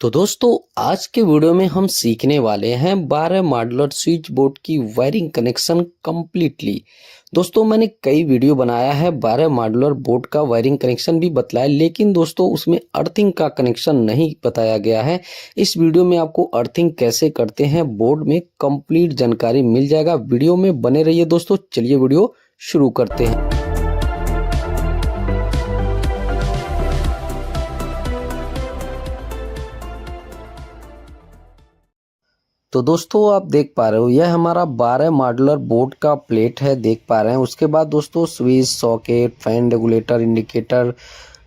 तो दोस्तों आज के वीडियो में हम सीखने वाले हैं 12 मॉड्यूलर स्विच बोर्ड की वायरिंग कनेक्शन कंप्लीटली। दोस्तों मैंने कई वीडियो बनाया है 12 मॉड्यूलर बोर्ड का वायरिंग कनेक्शन भी बताया, लेकिन दोस्तों उसमें अर्थिंग का कनेक्शन नहीं बताया गया है। इस वीडियो में आपको अर्थिंग कैसे करते हैं बोर्ड में कंप्लीट जानकारी मिल जाएगा। वीडियो में बने रहिए दोस्तों। चलिए वीडियो शुरू करते हैं। तो दोस्तों आप देख पा रहे हो यह हमारा 12 मॉड्यूलर बोर्ड का प्लेट है, देख पा रहे हैं। उसके बाद दोस्तों switch, socket, fan regulator, indicator,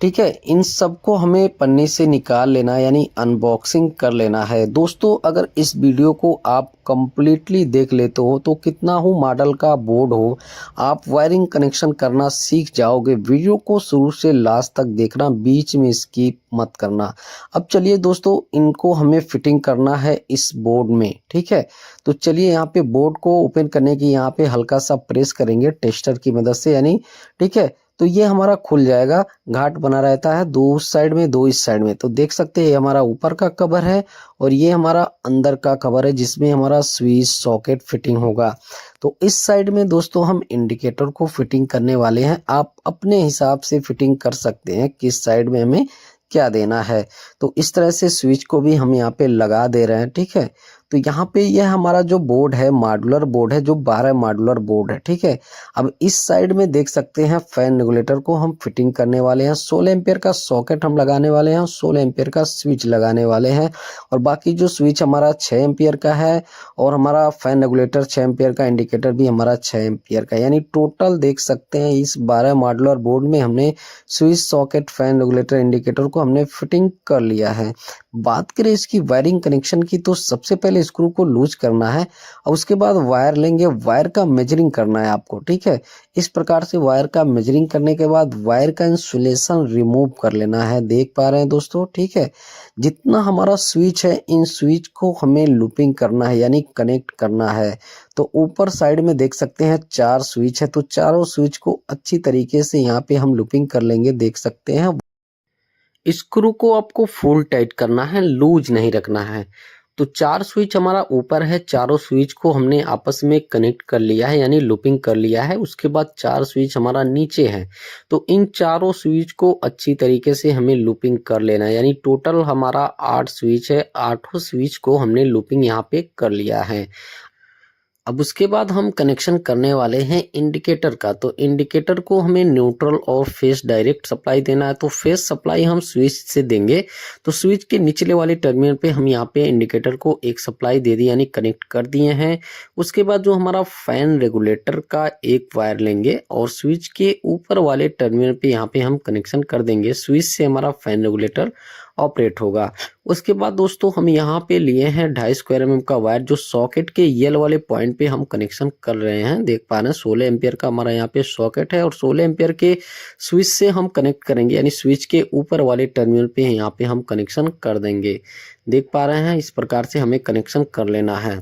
ठीक है, इन सबको हमें पन्नी से निकाल लेना है, यानी अनबॉक्सिंग कर लेना है। दोस्तों अगर इस वीडियो को आप कंप्लीटली देख लेते हो तो कितना हो मॉडल का बोर्ड हो, आप वायरिंग कनेक्शन करना सीख जाओगे। वीडियो को शुरू से लास्ट तक देखना, बीच में स्किप मत करना। अब चलिए दोस्तों इनको हमें फिटिंग करना है इस बोर्ड में, ठीक है। तो चलिए यहाँ पे बोर्ड को ओपन करने की यहाँ पे हल्का सा प्रेस करेंगे टेस्टर की मदद से, यानी ठीक है। तो ये हमारा खुल जाएगा, घाट बना रहता है, दो उस साइड में दो इस साइड में। तो देख सकते हैं ये हमारा ऊपर का कवर है और ये हमारा अंदर का कवर है जिसमें हमारा स्विच सॉकेट फिटिंग होगा। तो इस साइड में दोस्तों हम इंडिकेटर को फिटिंग करने वाले हैं। आप अपने हिसाब से फिटिंग कर सकते हैं किस साइड में हमें क्या देना है। तो इस तरह से स्विच को भी हम यहाँ पे लगा दे रहे हैं, ठीक है। तो यहाँ पे यह हमारा जो बोर्ड है मॉड्यूलर बोर्ड है, जो 12 मॉड्यूलर बोर्ड है, ठीक है। अब इस साइड में देख सकते हैं फैन रेगुलेटर को हम फिटिंग करने वाले हैं। 16 एम्पियर का सॉकेट हम लगाने वाले हैं, 16 एम्पियर का स्विच लगाने वाले हैं। और बाकी जो स्विच हमारा 6 एम्पियर का है और हमारा फैन रेगुलेटर 6 एम्पियर का, इंडिकेटर भी हमारा 6 एम्पियर का। यानी टोटल देख सकते हैं इस 12 मॉड्यूलर बोर्ड में हमने switch, socket, fan regulator, indicator को हमने फिटिंग कर लिया है। बात करें इसकी वायरिंग कनेक्शन की, तो सबसे पहले स्क्रू को लूज करना है और उसके बाद वायर लेंगे, वायर का मेजरिंग करना है आपको, ठीक है। इस प्रकार से वायर का मेजरिंग करने के बाद वायर का इंसुलेशन रिमूव कर लेना है, देख पा रहे हैं दोस्तों, ठीक है। जितना हमारा स्विच है इन स्विच को हमें लूपिंग करना है, यानी कनेक्ट करना है। तो ऊपर साइड में देख सकते हैं 4 स्विच है, तो चारों स्विच को अच्छी तरीके से यहाँ पे हम लूपिंग कर लेंगे, देख सकते हैं। स्क्रू को आपको फुल टाइट करना है, लूज नहीं रखना है। तो 4 स्विच हमारा ऊपर है, चारों स्विच को हमने आपस में कनेक्ट कर लिया है, यानी लूपिंग कर लिया है। उसके बाद 4 स्विच हमारा नीचे है, तो इन चारों स्विच को अच्छी तरीके से हमें लूपिंग कर लेना है। यानी टोटल हमारा 8 स्विच है, 8 स्विच को हमने लूपिंग यहाँ पे कर लिया है। अब उसके बाद हम कनेक्शन करने वाले हैं इंडिकेटर का। तो इंडिकेटर को हमें न्यूट्रल और फेस डायरेक्ट सप्लाई देना है। तो फेस सप्लाई हम स्विच से देंगे। तो स्विच के निचले वाले टर्मिनल पे हम यहाँ पे इंडिकेटर को एक सप्लाई दे दी, यानी कनेक्ट कर दिए हैं। उसके बाद जो हमारा फैन रेगुलेटर का एक वायर लेंगे और स्विच के ऊपर वाले टर्मिनल पे यहाँ पे हम कनेक्शन कर देंगे। स्विच से हमारा फैन रेगुलेटर ऑपरेट होगा। उसके बाद दोस्तों हम यहाँ पे लिए हैं 2.5 स्क्वायर mm का वायर, जो सॉकेट के येलो वाले पॉइंट पे हम कनेक्शन कर रहे हैं। देख पा रहे हैं 16 एम्पियर का हमारा यहाँ पे सॉकेट है और 16 एम्पियर के स्विच से हम कनेक्ट करेंगे, यानी स्विच के ऊपर वाले टर्मिनल पे यहाँ पे हम कनेक्शन कर देंगे। देख पा रहे हैं इस प्रकार से हमें कनेक्शन कर लेना है।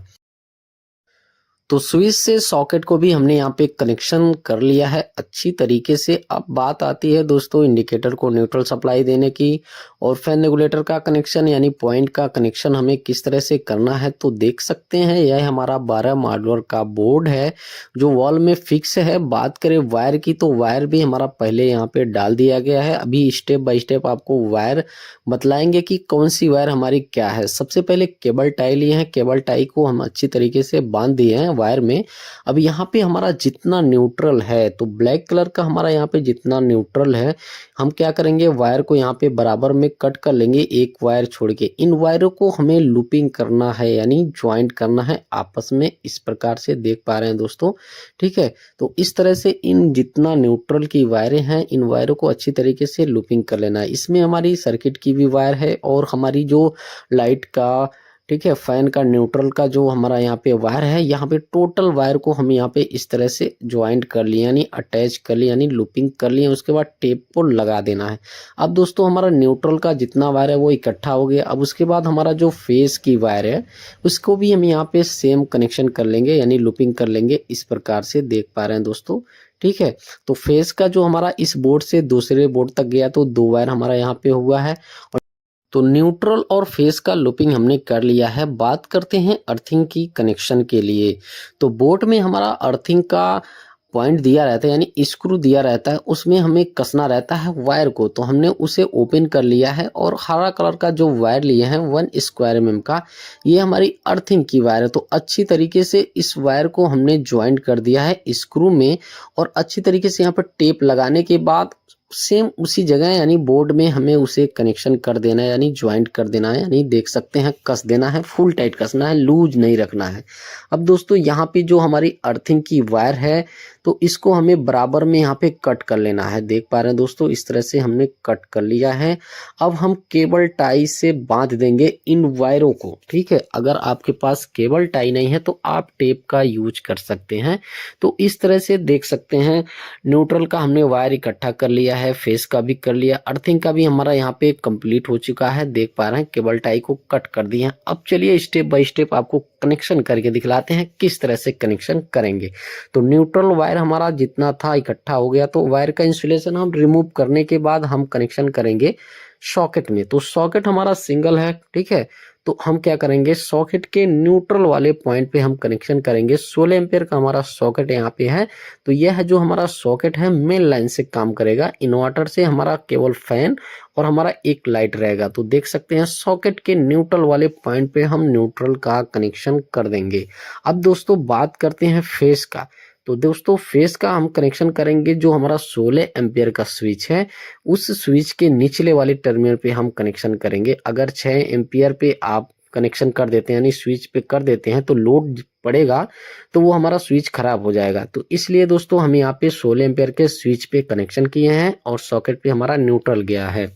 तो स्विच से सॉकेट को भी हमने यहाँ पे कनेक्शन कर लिया है अच्छी तरीके से। अब बात आती है दोस्तों इंडिकेटर को न्यूट्रल सप्लाई देने की और फैन रेगुलेटर का कनेक्शन, यानी पॉइंट का कनेक्शन हमें किस तरह से करना है। तो देख सकते हैं यह हमारा 12 मॉड्यूलर का बोर्ड है जो वॉल में फिक्स है। बात करें वायर की, तो वायर भी हमारा पहले यहाँ पे डाल दिया गया है। अभी स्टेप बाय स्टेप आपको वायर बतलाएंगे कि कौन सी वायर हमारी क्या है। सबसे पहले केबल टाई लिए हैं, केबल टाई को हम अच्छी तरीके से बांध दिए हैं वायर में। अब यहाँ पे हमारा जितना न्यूट्रल है, तो ब्लैक कलर का हमारा यहाँ पे जितना न्यूट्रल है, हम क्या करेंगे वायर को यहाँ पे बराबर में कट कर लेंगे, एक वायर छोड़ के। इन वायरों को हमें लूपिंग करना है, यानी ज्वाइंट करना है आपस में, इस प्रकार से देख पा रहे हैं दोस्तों, ठीक है। तो इस तरह से इन जितना न्यूट्रल की वायरें हैं इन वायरों को अच्छी तरीके से लूपिंग कर लेना है। इसमें हमारी सर्किट की भी वायर है और हमारी जो लाइट का, ठीक है, फैन का, न्यूट्रल का जो हमारा यहाँ पे वायर है, यहाँ पे टोटल वायर को हम यहाँ पे इस तरह से ज्वाइंट कर लिए, यानी अटैच कर लिए, यानी लूपिंग कर लिए। उसके बाद टेप को लगा देना है। अब दोस्तों हमारा न्यूट्रल का जितना वायर है वो इकट्ठा हो गया। अब उसके बाद हमारा जो फेस की वायर है उसको भी हम यहाँ पे सेम कनेक्शन कर लेंगे, यानी लूपिंग कर लेंगे, इस प्रकार से देख पा रहे हैं दोस्तों, ठीक है। तो फेस का जो हमारा इस बोर्ड से दूसरे बोर्ड तक गया, तो 2 वायर हमारा यहाँ पे हुआ है। तो न्यूट्रल और फेस का लूपिंग हमने कर लिया है। बात करते हैं अर्थिंग की कनेक्शन के लिए। तो बोट में हमारा अर्थिंग का पॉइंट दिया रहता है, यानी स्क्रू दिया रहता है, उसमें हमें कसना रहता है वायर को। तो हमने उसे ओपन कर लिया है और हरा कलर का जो वायर लिए हैं 1 स्क्वायर mm का, ये हमारी अर्थिंग की वायर है। तो अच्छी तरीके से इस वायर को हमने ज्वाइंट कर दिया है स्क्रू में, और अच्छी तरीके से यहाँ पर टेप लगाने के बाद सेम उसी जगह यानी बोर्ड में हमें उसे कनेक्शन कर देना है, यानी ज्वाइंट कर देना है, यानी देख सकते हैं कस देना है, फुल टाइट कसना है, लूज नहीं रखना है। अब दोस्तों यहाँ पे जो हमारी अर्थिंग की वायर है, तो इसको हमें बराबर में यहाँ पे कट कर लेना है। देख पा रहे हैं दोस्तों, इस तरह से हमने कट कर लिया है। अब हम केबल टाई से बांध देंगे इन वायरों को, ठीक है। अगर आपके पास केबल टाई नहीं है तो आप टेप का यूज कर सकते हैं। तो इस तरह से देख सकते हैं न्यूट्रल का हमने वायर इकट्ठा कर लिया है, फेस का भी कर लिया, अर्थिंग का भी हमारा यहाँ पे कंप्लीट हो चुका है। देख पा रहे हैं केबल टाई को कट कर दिए हैं। अब चलिए स्टेप बाय स्टेप आपको कनेक्शन करके दिखलाते हैं किस तरह से कनेक्शन करेंगे। तो न्यूट्रल वायर हमारा जितना था इकट्ठा हो गया, तो वायर का इंसुलेशन हम रिमूव करने के बाद हम कनेक्शन करेंगे सॉकेट में। तो सॉकेट हमारा सिंगल है, ठीक है। तो हम क्या करेंगे, सॉकेट के न्यूट्रल वाले पॉइंट पे हम कनेक्शन करेंगे। 16 एम्पियर का हमारा सॉकेट यहाँ पे है। तो यह है जो हमारा सॉकेट है, मेन लाइन से काम करेगा। इन्वर्टर से हमारा केवल फैन और हमारा एक लाइट रहेगा। तो देख सकते हैं सॉकेट के न्यूट्रल वाले पॉइंट पे हम न्यूट्रल का कनेक्शन कर देंगे। अब दोस्तों बात करते हैं फेस का। तो दोस्तों फेस का हम कनेक्शन करेंगे जो हमारा 16 एम्पियर का स्विच है, उस स्विच के निचले वाले टर्मिनल पे हम कनेक्शन करेंगे। अगर 6 एम्पियर पे आप कनेक्शन कर देते हैं, यानी स्विच पे कर देते हैं, तो लोड पड़ेगा तो वो हमारा स्विच खराब हो जाएगा। तो इसलिए दोस्तों हम यहाँ पे 16 एम्पियर के स्विच पे कनेक्शन किए हैं और सॉकेट पे हमारा न्यूट्रल गया है।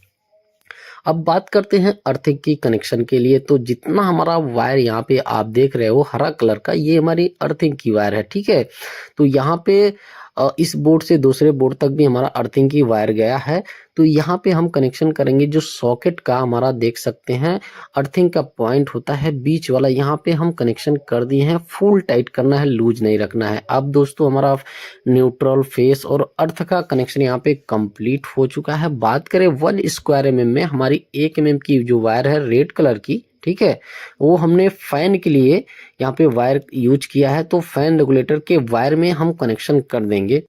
अब बात करते हैं अर्थिंग की कनेक्शन के लिए। तो जितना हमारा वायर यहाँ पे आप देख रहे हो हरा कलर का, ये हमारी अर्थिंग की वायर है, ठीक है। तो यहाँ पे इस बोर्ड से दूसरे बोर्ड तक भी हमारा अर्थिंग की वायर गया है। तो यहाँ पे हम कनेक्शन करेंगे जो सॉकेट का हमारा देख सकते हैं अर्थिंग का पॉइंट होता है बीच वाला, यहाँ पे हम कनेक्शन कर दिए हैं। फुल टाइट करना है, लूज नहीं रखना है। अब दोस्तों हमारा न्यूट्रल, फेस और अर्थ का कनेक्शन यहाँ पे कंप्लीट हो चुका है। बात करें 1 स्क्वायर mm में, हमारी 1 mm की जो वायर है रेड कलर की, ठीक है, वो हमने फैन के लिए यहाँ पे वायर यूज किया है। तो फैन रेगुलेटर के वायर में हम कनेक्शन कर देंगे।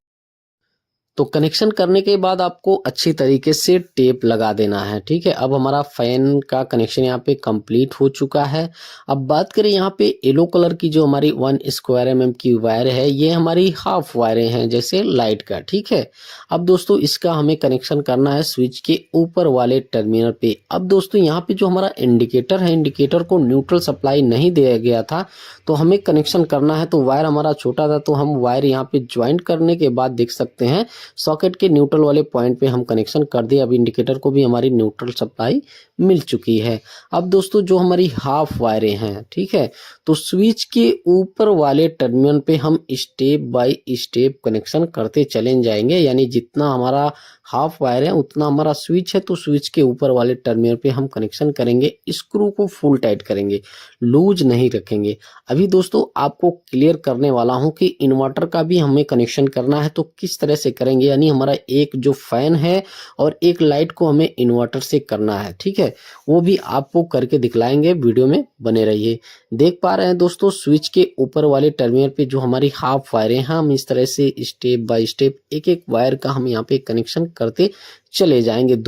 तो कनेक्शन करने के बाद आपको अच्छी तरीके से टेप लगा देना है, ठीक है। अब हमारा फैन का कनेक्शन यहाँ पे कंप्लीट हो चुका है। अब बात करें यहाँ पे येलो कलर की जो हमारी 1 स्क्वायर mm की वायर है, ये हमारी हाफ वायरें हैं जैसे लाइट का, ठीक है। अब दोस्तों इसका हमें कनेक्शन करना है स्विच के ऊपर वाले टर्मिनल पे। अब दोस्तों यहाँ पे जो हमारा इंडिकेटर है, इंडिकेटर को न्यूट्रल सप्लाई नहीं दिया गया था, तो हमें कनेक्शन करना है। तो वायर हमारा छोटा था, तो हम वायर यहाँ पे ज्वाइंट करने के बाद देख सकते हैं सॉकेट के न्यूट्रल वाले पॉइंट पे हम कनेक्शन कर दिए। अब इंडिकेटर को भी हमारी न्यूट्रल सप्लाई मिल चुकी है। अब दोस्तों जो हमारी हाफ वायरें हैं, ठीक है, तो स्विच के ऊपर वाले टर्मिनल पे हम स्टेप बाय स्टेप कनेक्शन करते चले जाएंगे। यानी जितना हमारा हाफ वायर है उतना हमारा स्विच है, तो स्विच के ऊपर वाले टर्मिनल पे हम कनेक्शन करेंगे। स्क्रू को फुल टाइट करेंगे, लूज नहीं रखेंगे। अभी दोस्तों आपको क्लियर करने वाला हूं कि इन्वर्टर का भी हमें कनेक्शन करना है, तो किस तरह से करेंगे। यानी हमारा एक जो फैन है और एक लाइट को हमें इन्वर्टर से करना है, ठीक है, वो भी आपको करके दिखलाएंगे। वीडियो में बने रहिए। देख पा रहे हैं दोस्तों स्विच के ऊपर वाले टर्मिनल पे जो हमारी हाफ वायरें हैं, हम इस तरह से स्टेप बाय स्टेप एक एक वायर का हम यहाँ पे कनेक्शन करते चले जाएंगे।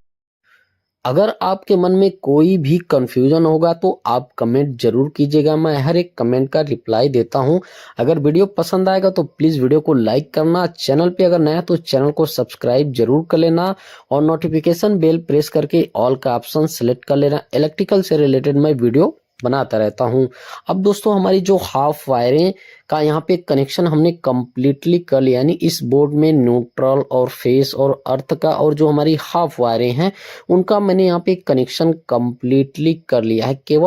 अगर आपके मन में कोई भी कंफ्यूजन होगा तो आप कमेंट जरूर कीजिएगा, मैं हर एक कमेंट का रिप्लाई देता हूं। अगर वीडियो पसंद आएगा तो प्लीज वीडियो को लाइक करना, चैनल पे अगर नया तो चैनल को सब्सक्राइब जरूर कर लेना और नोटिफिकेशन बेल प्रेस करके ऑल का ऑप्शन सेलेक्ट कर लेना। इलेक्ट्रिकल से रिलेटेड मैं वीडियो बनाता रहता हूं। अब दोस्तों हमारी जो हाफ वायरें का यहाँ पे कनेक्शन हमने कंप्लीटली कर लिया, यानी इस बोर्ड में न्यूट्रल और फेस और अर्थ का और जो हमारी हाफ वायरें हैं उनका मैंने यहाँ पे कनेक्शन कंप्लीटली कर लिया है। केवल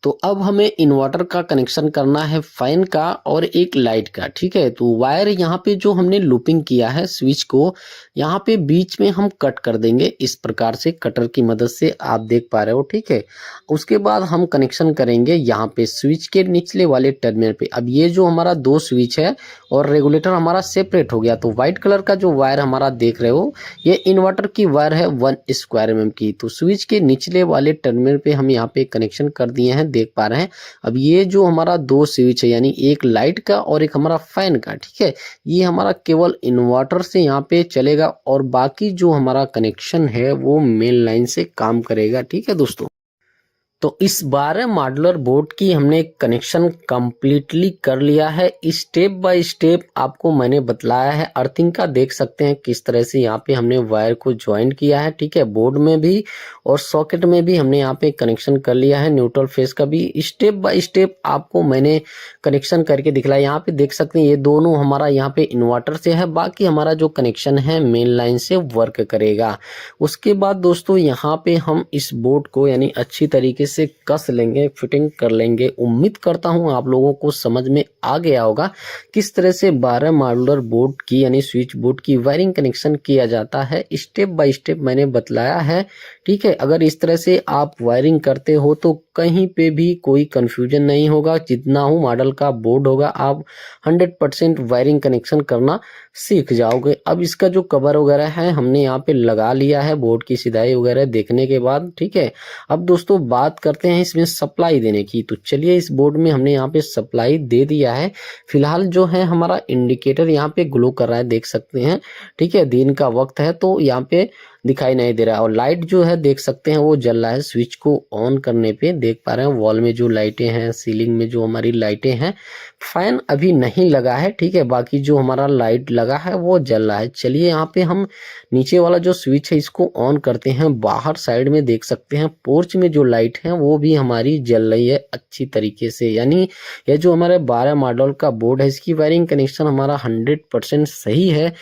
तो अब हमें इन्वर्टर का कनेक्शन करना है फैन का और एक लाइट का, ठीक है। तो वायर यहाँ पे जो हमने लूपिंग किया है स्विच को, यहाँ पे बीच में हम कट कर देंगे इस प्रकार से कटर की मदद से, आप देख पा रहे हो, ठीक है। उसके बाद हम कनेक्शन करेंगे यहाँ पे स्विच के निचले वाले टर्मिनल पे। अब ये जो हमारा दो स्विच है और रेगुलेटर हमारा सेपरेट हो गया, तो व्हाइट कलर का जो वायर हमारा देख रहे हो ये इन्वर्टर की वायर है 1 mm की। तो स्विच के निचले वाले टर्मिनल पे हम यहाँ पे कनेक्शन कर दिए हैं, देख पा रहे हैं। अब ये जो हमारा दो स्विच है यानी एक लाइट का और एक हमारा फैन का, ठीक है, ये हमारा केवल इन्वर्टर से यहाँ पे चलेगा और बाकी जो हमारा कनेक्शन है वो मेन लाइन से काम करेगा, ठीक है दोस्तों। तो इस 12 मॉड्यूलर बोर्ड की हमने कनेक्शन कंप्लीटली कर लिया है। स्टेप बाय स्टेप आपको मैंने बतलाया है। अर्थिंग का देख सकते हैं किस तरह से यहाँ पे हमने वायर को ज्वाइन किया है, ठीक है। बोर्ड में भी और सॉकेट में भी हमने यहाँ पे कनेक्शन कर लिया है। न्यूट्रल फेस का भी स्टेप बाय स्टेप आपको मैंने कनेक्शन करके दिखलाया। यहाँ पे देख सकते हैं ये दोनों हमारा यहाँ पे इन्वर्टर से है, बाकी हमारा जो कनेक्शन है मेन लाइन से वर्क करेगा। उसके बाद दोस्तों यहाँ पे हम इस बोर्ड को यानी अच्छी तरीके से कस लेंगे, फिटिंग कर लेंगे। उम्मीद करता हूं आप लोगों को समझ में आ गया होगा किस तरह से 12 मॉड्यूलर बोर्ड की यानी स्विच बोर्ड की वायरिंग कनेक्शन किया जाता है। स्टेप बाय स्टेप मैंने बतलाया है, ठीक है। अगर इस तरह से आप वायरिंग करते हो तो कहीं पे भी कोई कंफ्यूजन नहीं होगा। जितना हो मॉडल का बोर्ड होगा आप 100% वायरिंग कनेक्शन करना सीख जाओगे। अब इसका जो कवर वगैरह है हमने यहाँ पे लगा लिया है बोर्ड की सिधाई वगैरह देखने के बाद, ठीक है। अब दोस्तों बात करते हैं इसमें सप्लाई देने की। तो चलिए इस बोर्ड में हमने यहाँ पे सप्लाई दे दिया है। फिलहाल जो है हमारा इंडिकेटर यहाँ पे ग्लो कर रहा है, देख सकते हैं, ठीक है। दिन का वक्त है तो यहाँ पे दिखाई नहीं दे रहा है और लाइट जो है देख सकते हैं वो जल रहा है। स्विच को ऑन करने पे देख पा रहे हैं वॉल में जो लाइटें हैं, सीलिंग में जो हमारी लाइटें हैं। फैन अभी नहीं लगा है, ठीक है, बाकी जो हमारा लाइट लगा है वो जल रहा है। चलिए यहाँ पे हम नीचे वाला जो स्विच है इसको ऑन करते हैं। बाहर साइड में देख सकते हैं पोर्च में जो लाइट है वो भी हमारी जल रही है अच्छी तरीके से। यानी ये जो हमारे 12 मॉडल का बोर्ड है इसकी वायरिंग कनेक्शन हमारा 100% सही है।